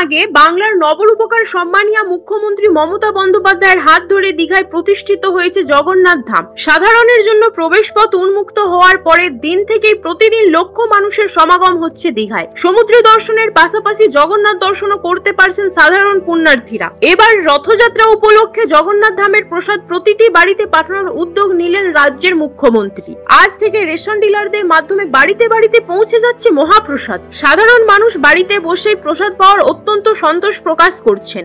আগে বাংলার নবরূপকার সম্মানীয় মুখ্যমন্ত্রী মমতা বন্দ্যোপাধ্যায়ের হাত ধরে দীঘায় প্রতিষ্ঠিত হয়েছে জগন্নাথ ধাম। সাধারণের জন্য প্রবেশপথ উন্মুক্ত হওয়ার পরের দিন থেকেই প্রতিদিন লক্ষ মানুষের সমাগম হচ্ছে দীঘায়। সমুদ্র দর্শনের পাশাপাশি জগন্নাথ দর্শনও করতে পারছেন সাধারণ পুণ্যার্থীরা। এবার রথযাত্রা উপলক্ষে জগন্নাথ ধামের প্রসাদ প্রতিটি বাড়িতে পাঠানোর উদ্যোগ নিলেন রাজ্যের মুখ্যমন্ত্রী। আজ থেকে রেশন ডিলারদের মাধ্যমে বাড়িতে বাড়িতে পৌঁছে যাচ্ছে মহাপ্রসাদ। সাধারণ মানুষ বাড়িতে বসেই প্রসাদ পাওয়ার অত্যন্ত সন্তোষ প্রকাশ করছেন।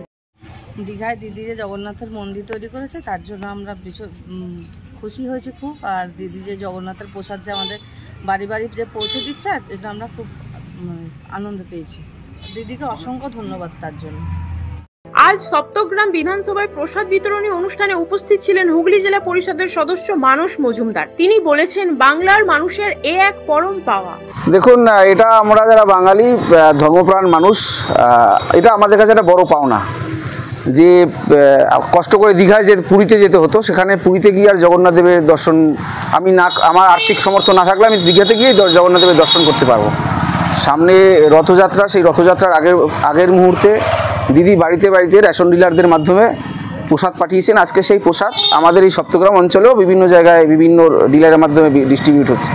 দীঘায় দিদি যে জগন্নাথের মন্দির তৈরি করেছে তার জন্য আমরা ভীষণ খুশি হয়েছি খুব। আর দিদি যে জগন্নাথের প্রসাদ যে আমাদের বাড়ি বাড়ি যে পৌঁছে দিচ্ছে এটা আমরা খুব আনন্দ পেয়েছি। দিদিকে অসংখ্য ধন্যবাদ তার জন্য। আজ সপ্তগ্রাম বিধানসভায় প্রসাদ বিতরণী অনুষ্ঠানে উপস্থিত ছিলেন হুগলি জেলা পরিষদের সদস্য মানস মজুমদার। তিনি বলেছেন, বাংলার মানুষের এ এক পরম পাওয়া। দেখুন, এটা আমরা যারা বাঙালি ধর্মপ্রাণ মানুষ, এটা আমাদের কাছে একটা বড় পাওনা যে কষ্ট করে দীঘায় যে পুরীতে যেতে হতো, সেখানে পুরীতে গিয়ে আর জগন্নাথ দেবের দর্শন আমি না, আমার আর্থিক সামর্থ্য না থাকলে আমি দীঘাতে গিয়ে জগন্নাথ দেবের দর্শন করতে পারবো। সামনে রথযাত্রা, সেই রথযাত্রার আগের মুহূর্তে দিদি বাড়িতে বাড়িতে রেশন ডিলারদের মাধ্যমে প্রসাদ পাঠিয়েছেন। আজকে সেই প্রসাদ আমাদের এই সপ্তগ্রাম অঞ্চলেও বিভিন্ন জায়গায় বিভিন্ন ডিলারের মাধ্যমে ডিস্ট্রিবিউট হচ্ছে।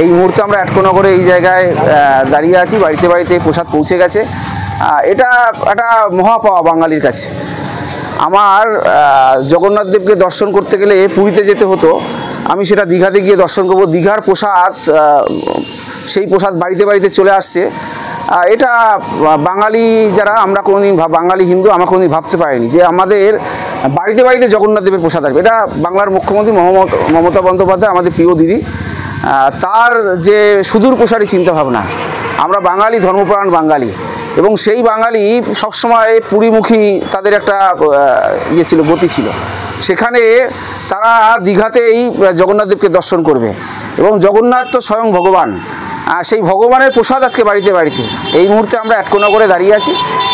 এই মুহূর্তে আমরা আটকনগরে এই জায়গায় দাঁড়িয়ে আছি, বাড়িতে বাড়িতে প্রসাদ পৌঁছে গেছে। এটা একটা মহা পাওয়া বাঙালির কাছে। আমার জগন্নাথ দেবকে দর্শন করতে গেলে পুরীতে যেতে হতো, আমি সেটা দীঘাতে গিয়ে দর্শন করব। দীঘার প্রসাদ, সেই প্রসাদ বাড়িতে বাড়িতে চলে আসছে। এটা বাঙালি যারা আমরা কোনোদিন বাঙালি হিন্দু আমরা কোনোদিন ভাবতে পারিনি যে আমাদের বাড়িতে বাড়িতে জগন্নাথ দেবের প্রসাদ আসবে। এটা বাংলার মুখ্যমন্ত্রী মমতা বন্দ্যোপাধ্যায়, আমাদের প্রিয় দিদি, তার যে সুদূর প্রসারী চিন্তাভাবনা। আমরা বাঙালি, ধর্মপ্রাণ বাঙালি, এবং সেই বাঙালি সবসময় পুরীমুখী তাদের একটা ইয়ে ছিল, গতি ছিল। সেখানে তারা দীঘাতেই জগন্নাথ দেবকে দর্শন করবে, এবং জগন্নাথ তো স্বয়ং ভগবান। সেই ভগবানের প্রসাদ আজকে বাড়িতে বাড়িতে। এই মুহূর্তে আমরা আটকনগরে দাঁড়িয়ে আছি।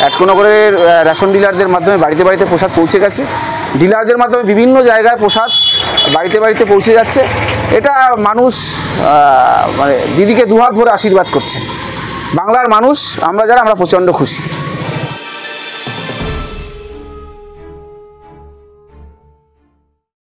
আটকনগরের রেশন ডিলারদের মাধ্যমে বাড়িতে বাড়িতে প্রসাদ পৌঁছে গেছে। ডিলারদের মাধ্যমে বিভিন্ন জায়গায় প্রসাদ বাড়িতে বাড়িতে পৌঁছে যাচ্ছে। এটা মানুষ মানে দিদিকে দুহাত ভরে আশীর্বাদ করছে। বাংলার মানুষ আমরা যারা, আমরা প্রচণ্ড খুশি।